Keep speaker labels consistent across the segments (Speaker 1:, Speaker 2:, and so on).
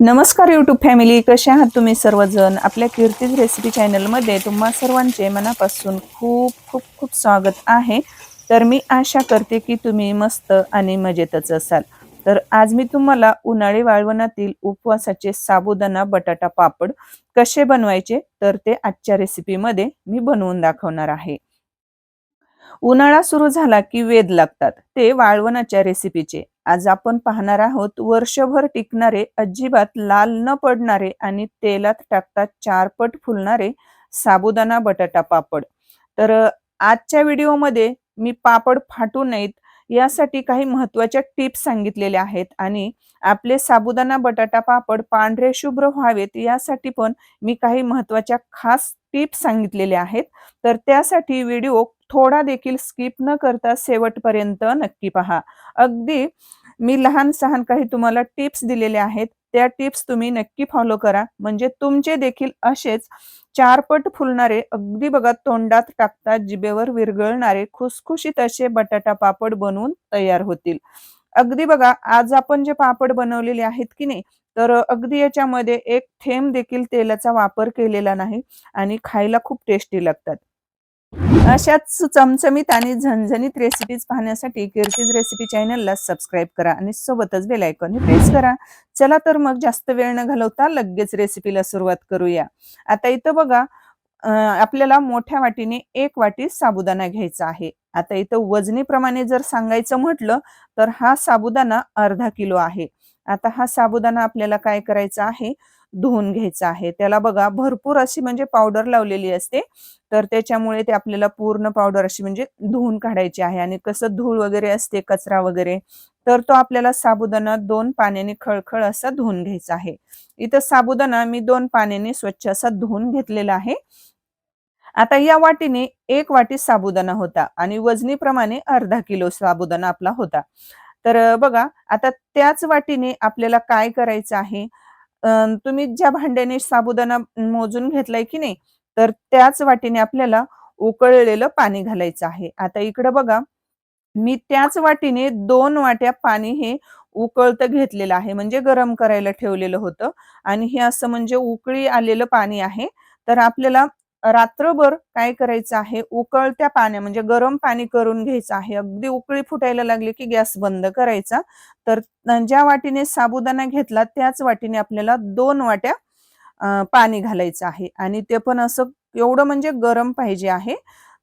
Speaker 1: नमस्कार YouTube family, कसे आहात तुम्ही सर्वजण? आपल्या कीर्तीज रेसिपी चॅनलमध्ये तुम्हा सर्वांचे मनापासून खूप खूप खूप स्वागत आहे. तर मी आशा करते की तुम्ही मस्त आणि मजेतच असाल. तर आज मी तुम्हाला उन्हाळी वाळवणातील उपवासाचे साबुदाणा बटाटा पापड कसे बनवायचे तर ते आजच्या रेसिपीमध्ये मी बनवून दाखवणार आहे. उन्हाळा सुरू झाला की वेध लागतात ते वाळवणाच्या रेसिपीचे. आज आपण पाहणार आहोत वर्षभर टिकणारे, अजिबात लाल न पडणारे आणि तेलात टाकतात 4 पट फुलणारे साबुदाणा बटाटा पापड. तर आजच्या व्हिडिओमध्ये मी पापड फाटू नयेत यासाठी काही महत्त्वाच्या टिप्स सांगितलेल्या आहेत आणि आपले साबुदाणा बटाटा पापड पांढरे शुभ्र व्हावेत यासाठी पण मी काही महत्त्वाच्या खास टिप्स सांगितलेल्या आहेत. तर त्यासाठी व्हिडिओ थोडा देखील स्किप न करता शेवटपर्यंत नक्की पहा. अगदी मी लहान-सहान काही तुम्हाला टिप्स दिलेल्या आहेत. त्या टिप्स तुम्ही नक्की फॉलो करा. म्हणजे तुमचे देखील असेच 4 पट फुलणारे, अगदी बघा तोंडात टाकता जिभेवर विरघळणारे खुसखुशीत असे बटाटा पापड बनवून तयार होतील. अगदी बघा आज आपण जे पापड बनवलेले आहेत की नाही, तर अगदी याच्यामध्ये एक थेंब देखील तेलाचा वापर केलेला नाही आणि खायला खूप टेस्टी लागतात. अशाच चमचमीत आणि झणझणीत रेसिपीज पाहण्यासाठी कीर्तीज रेसिपी चॅनलला सबस्क्राईब करा आणि सोबतच बेल आयकॉन प्रेस करा. चला तर मग जास्त वेळ न घालवता लगेच रेसिपीला सुरुवात करूया. आता इथं बघा, आपल्याला मोठ्या वाटीने 1 वाटी साबुदाणा घ्यायचा आहे. आता इथं वजनीप्रमाणे जर सांगायचं म्हटलं तर हा साबुदाणा अर्धा किलो आहे. आता हा साबुदाणा आपल्याला काय करायचा आहे, धुवून घ्यायचा आहे. त्याला बघा भरपूर अशी म्हणजे पावडर लावलेली असते. तर त्याच्यामुळे ते आपल्याला पूर्ण पावडर अशी म्हणजे धुवून काढायची आहे आणि कसं धूळ वगैरे असते, कचरा वगैरे, तर तो आपल्याला साबुदाणा 2 पाण्याने खळखळ असा धुवून घ्यायचा आहे. इथं साबुदाणा मी 2 पाण्याने स्वच्छ असा धुवून घेतलेला आहे. आता या वाटीने 1 वाटी साबुदाणा होता आणि वजनीप्रमाणे अर्धा किलो साबुदाणा आपला होता. तर बघा आता त्याच वाटीने आपल्याला काय करायचं आहे, तुम्ही ज्या भांड्याने साबुदाणा मोजून घेतलाय की नाही, तर त्याच वाटीने आपल्याला उकळलेलं पाणी घालायचं आहे. आता इकडं बघा, मी त्याच वाटीने 2 वाट्या पाणी हे उकळतं घेतलेलं आहे, म्हणजे गरम करायला ठेवलेलं होतं आणि हे असं म्हणजे उकळी आलेलं पाणी आहे. तर आपल्याला रात्रभर काय करायचं आहे, उकळत्या पाण्या म्हणजे गरम पाणी करून घ्यायचं आहे. अगदी उकळी फुटायला लागली की गॅस बंद करायचा. तर ज्या वाटीने साबुदाणा घेतला त्याच वाटीने आपल्याला 2 वाट्या पाणी घालायचं आहे आणि ते पण असं एवढं म्हणजे गरम पाहिजे आहे.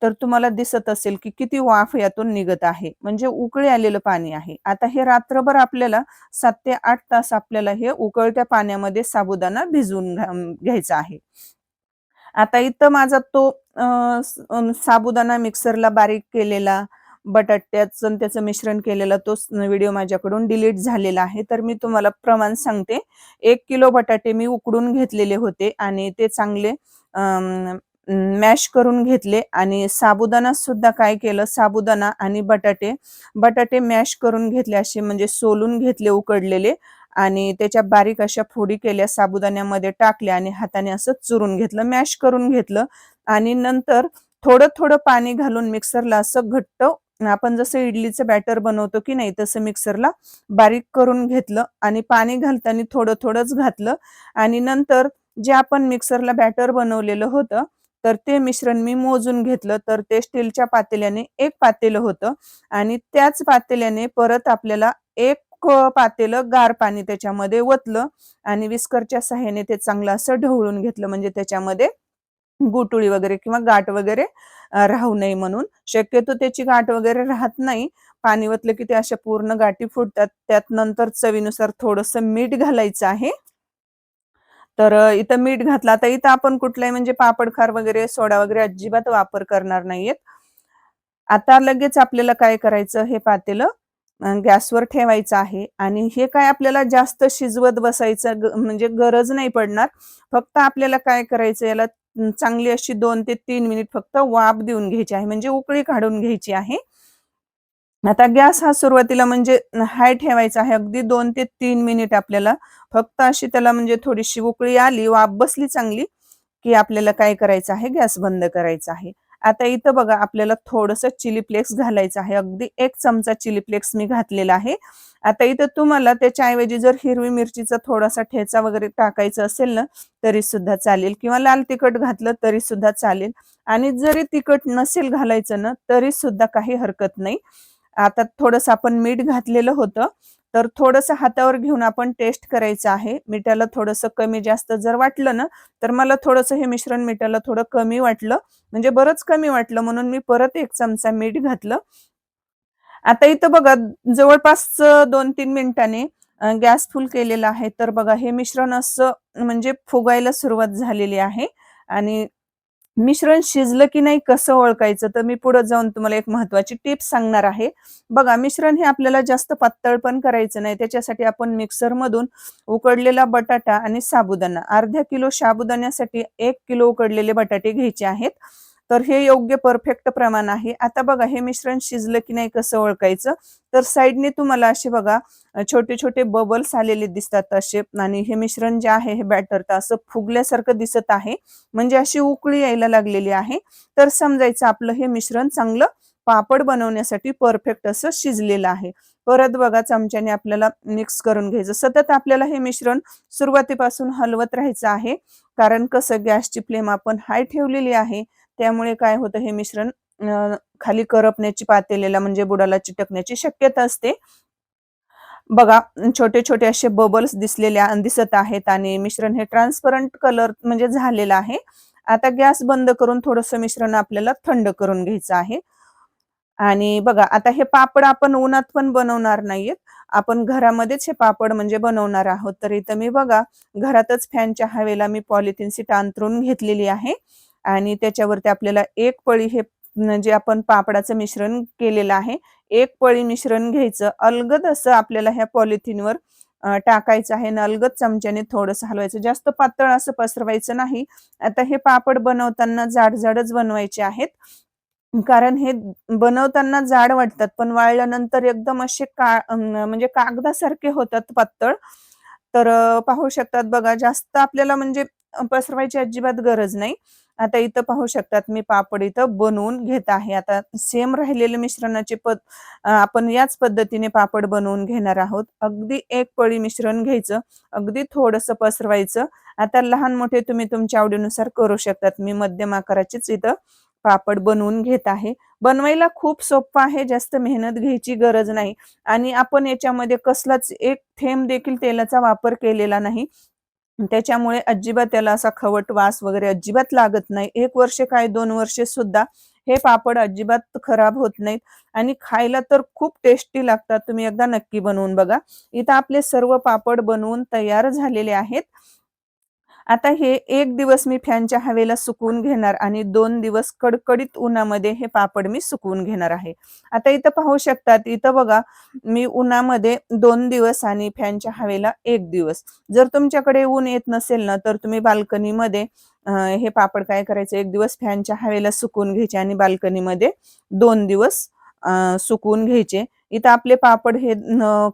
Speaker 1: तर तुम्हाला दिसत असेल की किती वाफ यातून निघत आहे. म्हणजे उकळी आलेलं पाणी आहे. आता हे रात्रभर आपल्याला 7 ते 8 तास आपल्याला हे उकळत्या पाण्यामध्ये साबुदाणा भिजवून घ्यायचा आहे. आता इथं माझा तो साबुदाणा मिक्सरला बारीक केलेला, बटाट्याचं आणि त्याचं मिश्रण केलेला तो व्हिडिओ माझ्याकडून डिलीट झालेला आहे. तर मी तुम्हाला प्रमाण सांगते. 1 किलो बटाटे मी उकडून घेतलेले होते आणि ते चांगले मॅश करून घेतले आणि साबुदाणा सुद्धा काय केलं, साबुदाणा आणि बटाटे, बटाटे मॅश करून घेतले असे म्हणजे सोलून घेतले उकडलेले आणि त्याच्या बारीक अशा फोडी केल्या, साबुदाण्यामध्ये टाकल्या आणि हाताने असं चुरून घेतलं, मॅश करून घेतलं आणि नंतर थोडं-थोडं पाणी घालून मिक्सरला असं घट्ट, आपण जसं इडलीचं बॅटर बनवतो की नाही तसं मिक्सरला बारीक करून घेतलं आणि पाणी घालताना थोडं-थोडंच घातलं आणि नंतर जे आपण मिक्सरला बॅटर बनवलेलं होतं, तर ते मिश्रण मी मोजून घेतलं. तर ते स्टीलच्या पातेल्याने 1 पातेलं होतं आणि त्याच पातेल्याने परत आपल्याला 1 पातेलं गार पाणी त्याच्यामध्ये ओतलं आणि विस्करच्या सहाय्याने ते चांगलं असं ढवळून घेतलं. म्हणजे त्याच्यामध्ये गुठळी वगैरे किंवा गाठ वगैरे राहू नये म्हणून. शक्यतो त्याची गाठ वगैरे राहत नाही. पाणी ओतलं की ते अशा पूर्ण गाठी फुटतात. त्यात नंतर चवीनुसार थोडंसं मीठ घालायचं आहे. तर इथं मीठ घातलं. आता इथं आपण कुठलाही म्हणजे पापड खार वगैरे, सोडा वगैरे अजिबात वापर करणार नाहीयेत. आता लगेच आपल्याला काय करायचं, हे पातेलं गॅसवर ठेवायचं आहे आणि हे काय आपल्याला जास्त शिजवत बसायचं म्हणजे गरज नाही पडणार. फक्त आपल्याला काय करायचं, याला चांगली अशी 2 ते 3 मिनिट फक्त वाफ देऊन घ्यायची आहे, म्हणजे उकळी काढून घ्यायची आहे. आता गॅस हा सुरुवातीला म्हणजे हाय ठेवायचा आहे. अगदी 2 ते 3 मिनिट आपल्याला फक्त अशी त्याला म्हणजे थोडीशी उकळी आली, वाफ बसली चांगली, की आपल्याला काय करायचं आहे, गॅस बंद करायचा आहे. आता इथं बघा आपल्याला थोडंसं चिली फ्लेक्स घालायचं आहे. अगदी 1 चमचा चिली फ्लेक्स मी घातलेला आहे. आता इथं तुम्हाला त्याच्याऐवजी जर हिरवी मिरचीचा थोडासा ठेचा वगैरे टाकायचा असेल ना, तरीसुद्धा चालेल किंवा लाल तिखट घातलं तरीसुद्धा चालेल आणि जरी तिखट नसेल घालायचं ना, तरीसुद्धा काही हरकत नाही. आता थोडंसं आपण मीठ घातलेलं होतं, तर थोडंसं हातावर घेऊन आपण टेस्ट करायचं आहे. मिठाला थोडंसं कमी जास्त जर वाटलं ना, तर मला थोडंसं हे मिश्रण मिठाला थोडं कमी वाटलं, म्हणजे बरंच कमी वाटलं म्हणून मी परत 1 चमचा मीठ घातलं. आता इथं बघा जवळपास 2-3 मिनिटांनी गॅस फुल केलेला आहे. तर बघा हे मिश्रण असं म्हणजे फुगायला सुरुवात झालेली आहे आणि मिश्रण शिजलं की नाही कसं ओळखायचं? तर मी पुढे जाऊन तुम्हाला एक महत्त्वाची टिप्स सांगणार आहे. बघा मिश्रण हे आपल्याला जास्त पातळ पण करायचं नाही. त्याच्यासाठी आपण मिक्सरमधून उकडलेला बटाटा आणि साबुदाणा, अर्धा किलो साबुदाण्यासाठी 1 किलो उकडलेले बटाटे घ्यायचे आहेत. तर हे योग्य परफेक्ट प्रमाण आहे. आता बघा हे मिश्रण शिजलं की नाही कसं ओळखायचं? तर साइडने तुम्हाला असे बघा छोटे-छोटे बबल्स आलेले दिसतात असे आणि हे मिश्रण जे आहे हे बॅटर तर असं फुगल्यासारखं दिसत आहे. म्हणजे अशी उकळी यायला लागलेली आहे. तर समजायचं आपलं हे मिश्रण चांगलं पापड बनवण्यासाठी परफेक्ट असं शिजलेलं आहे. परत बघा चमच्याने आपल्याला मिक्स करून घ्यायचं. सतत आपल्याला हे मिश्रण सुरुवातीपासून हलवत राहायचं आहे. कारण कसं गॅसची फ्लेम आपण हाय ठेवलेली आहे. त्यामुळे काय होतं हे मिश्रण खाली करपण्याची पातेल्याला म्हणजे बुडाला चिटकण्याची शक्यता असते. बघा छोटे-छोटे असे बबल्स दिसत आहेत आणि मिश्रण हे ट्रान्सपरंट कलर म्हणजे झालेलं आहे. आता गॅस बंद करून थोडंसं मिश्रण आपल्याला थंड करून घ्यायचं आहे. आणि बघा आता हे पापड आपण उन्हात पण बनवणार नाहीयेत. आपण घरामध्येच हे पापड म्हणजे बनवणार आहोत. तर इथं मी बघा घरातच फॅनच्या हवेला मी पॉलिथिन शीट अंथरून घेतलेली आहे आणि त्याच्यावरती आपल्याला एक पळी हे जे आपण पापडाचं मिश्रण केलेलं आहे, एक पळी मिश्रण घ्यायचं. अलगद असं आपल्याला ह्या पॉलिथिनवर टाकायचं आहे आणि अलगद चमच्याने थोडंसं हलवायचं. जास्त पातळ असं पसरवायचं नाही. आता हे पापड बनवताना जाड-जाडच बनवायचे आहेत. कारण हे बनवताना जाड वाटतात, पण वाळल्यानंतर एकदम असे म्हणजे कागदासारखे होतात पातळ. तर पाहू शकतात बघा जास्त आपल्याला म्हणजे पसरवायची अजिबात गरज नाही. आता इथं पाहू शकतात मी पापड इथं बनवून घेत आहे. आता सेम राहिलेले मिश्रणाचे आपण याच पद्धतीने पापड बनवून घेणार आहोत. अगदी एक पळी मिश्रण घ्यायचं, अगदी थोडंसं पसरवायचं. आता लहान-मोठे तुम्ही तुमच्या आवडीनुसार करू शकतात. मी मध्यम आकाराचेच इथं पापड बनवून घेत आहे. बनवायला खूप सोप्पं आहे, जास्त मेहनत घ्यायची गरज नाही आणि आपण याच्यामध्ये कसलाच एक थेंब देखील तेलाचा वापर केलेला नाही. त्याच्यामुळे अजिबात त्याला असा खवट वास वगैरे अजिबात लागत नाही. 1 वर्ष काय 2 वर्षे सुद्धा हे पापड अजिबात खराब होत नाहीत आणि खायला तर खूप टेस्टी लागतात. तुम्ही एकदा नक्की बनवून बघा. इथं आपले सर्व पापड बनवून तयार झालेले आहेत. आता हे 1 दिवस मी फॅनच्या हवेला सुकवून घेणार आणि 2 दिवस कडकडीत उन्हामध्ये हे पापड मी सुकवून घेणार आहे. आता इथं पाहू शकतात, इथं बघा मी उन्हामध्ये 2 दिवस आणि फॅनच्या हवेला 1 दिवस. जर तुमच्याकडे ऊन येत नसेल ना, तर तुम्ही बाल्कनीमध्ये हे पापड काय करायचं 1 दिवस फॅनच्या हवेला सुकवून घ्यायचे आणि बाल्कनीमध्ये 2 दिवस सुकवून घ्यायचे. इथं आपले पापड हे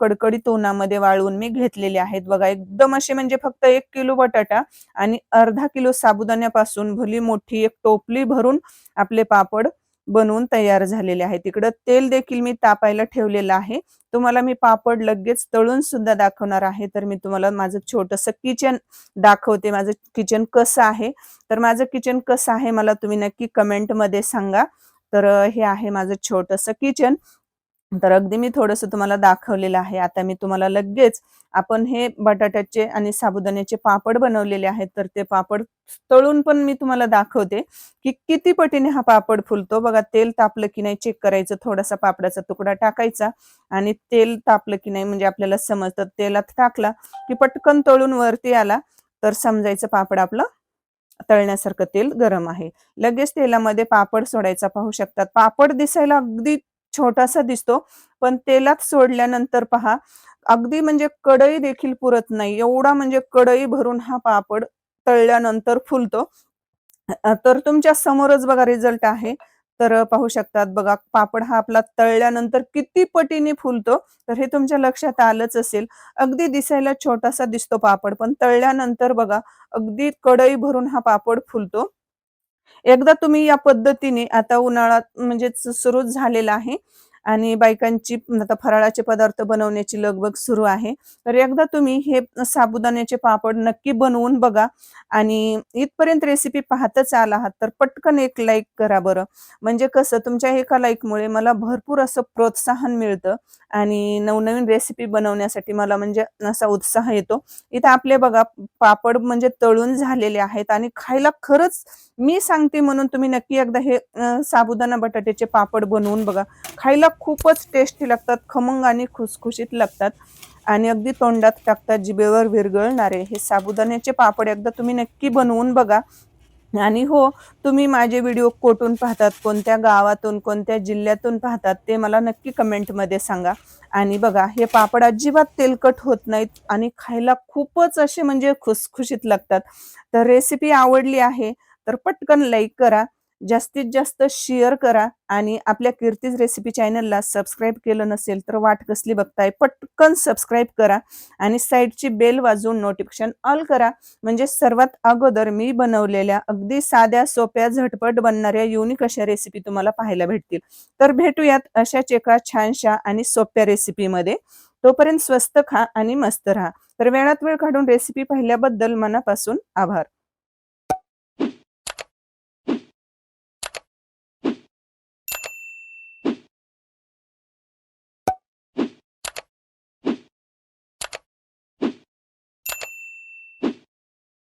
Speaker 1: कडकडीत उन्हामध्ये वाळवून मी घेतलेले आहेत. बघा एकदम असे म्हणजे फक्त 1 किलो बटाटा आणि अर्धा किलो साबुदाण्यापासून भली मोठी एक टोपली भरून आपले पापड बनवून तयार झालेले आहेत. तिकडं तेल देखील मी तापायला ठेवलेलं आहे. तुम्हाला मी पापड लगेच तळून सुद्धा दाखवणार आहे. तर मी तुम्हाला माझं छोटंसं किचन दाखवते. माझं किचन कसं आहे. तर माझं किचन कसं आहे मला तुम्ही नक्की कमेंटमध्ये सांगा. तर हे आहे माझं छोटंसं किचन. तर अगदी मी थोडंसं तुम्हाला दाखवलेलं आहे. आता मी तुम्हाला लगेच आपण हे बटाट्याचे आणि साबुदाण्याचे पापड बनवलेले आहेत. तर ते पापड तळून पण मी तुम्हाला दाखवते, की किती पटीने हा पापड फुलतो. बघा तेल तापलं की नाही चेक करायचं. थोडासा पापडाचा तुकडा टाकायचा आणि तेल तापलं की नाही म्हणजे आपल्याला समजतं. तेलात टाकला, की पटकन तळून वरती आला, तर समजायचं पापड आपलं तळण्यासारखं तेल गरम आहे. लगेच तेलामध्ये पापड सोडायचा पाहू शकतात. पापड दिसायला अगदी छोटासा दिसतो, पण तेलात सोडल्यानंतर पहा, अगदी म्हणजे कढई देखील पुरत नाही. एवढा म्हणजे कढई भरून हा पापड तळल्यानंतर फुलतो. तर तुमच्या समोरच बघा रिझल्ट आहे. तर पाहू शकतात बघा पापड हा आपला तळल्यानंतर किती पटीने फुलतो. तर हे तुमच्या लक्षात आलंच असेल. अगदी दिसायला छोटासा दिसतो पापड, पण तळल्यानंतर बघा अगदी कढई भरून हा पापड फुलतो. एकदा तुम्ही या पद्धतीने आता उन्हाळा म्हणजे सुरू झालेला आहे आणि बायकांची आता फराळाचे पदार्थ बनवण्याची लगबग सुरू आहे. तर एकदा तुम्ही हे साबुदाण्याचे पापड नक्की बनवून बघा आणि इथपर्यंत रेसिपी पाहतच आला आहात, तर पटकन एक लाईक करा बरं. म्हणजे कसं तुमच्या एका लाईकमुळे मला भरपूर असं प्रोत्साहन मिळतं आणि नवनवीन रेसिपी बनवण्यासाठी मला म्हणजे असा उत्साह येतो. इथं आपले बघा पापड म्हणजे तळून झालेले आहेत आणि खायला खरंच मी सांगते म्हणून तुम्ही नक्की एकदा हे साबुदाणा बटाट्याचे पापड बनवून बघा. खायला खूपच टेस्टी लागतात, खमंग आणि खुसखुशीत लागतात आणि अगदी तोंडात टाकतात जिभेवर विरघळणारे हे साबुदाण्याचे पापड एकदा तुम्ही नक्की बनवून बघा. आणि हो, तुम्ही माझे व्हिडिओ कुठून पाहतात, कोणत्या गावातून, कोणत्या जिल्ह्यातून पाहतात ते मला नक्की कमेंटमध्ये सांगा. आणि बघा हे पापड अजिबात तेलकट होत नाहीत आणि खायला खूपच असे म्हणजे खुसखुशीत लागतात. तर रेसिपी आवडली आहे, तर पटकन लाईक करा, जास्तीत जास्त शेअर करा आणि आपल्या कीर्तीज रेसिपी चॅनलला सबस्क्राईब केलं नसेल तर वाट कसली बघताय? पटकन सबस्क्राईब करा आणि साइडची बेल वाजवून नोटिफिकेशन ऑल करा. म्हणजे सर्वात अगोदर मी बनवलेल्या अगदी साध्या, सोप्या, झटपट बनणाऱ्या युनिक अशा रेसिपी तुम्हाला पाहायला भेटतील. तर भेटूयात अशाच एका छानशा आणि सोप्या रेसिपीमध्ये. तोपर्यंत स्वस्त खा आणि मस्त राहा. तर वेळात वेळ काढून रेसिपी पाहिल्याबद्दल मनापासून आभार.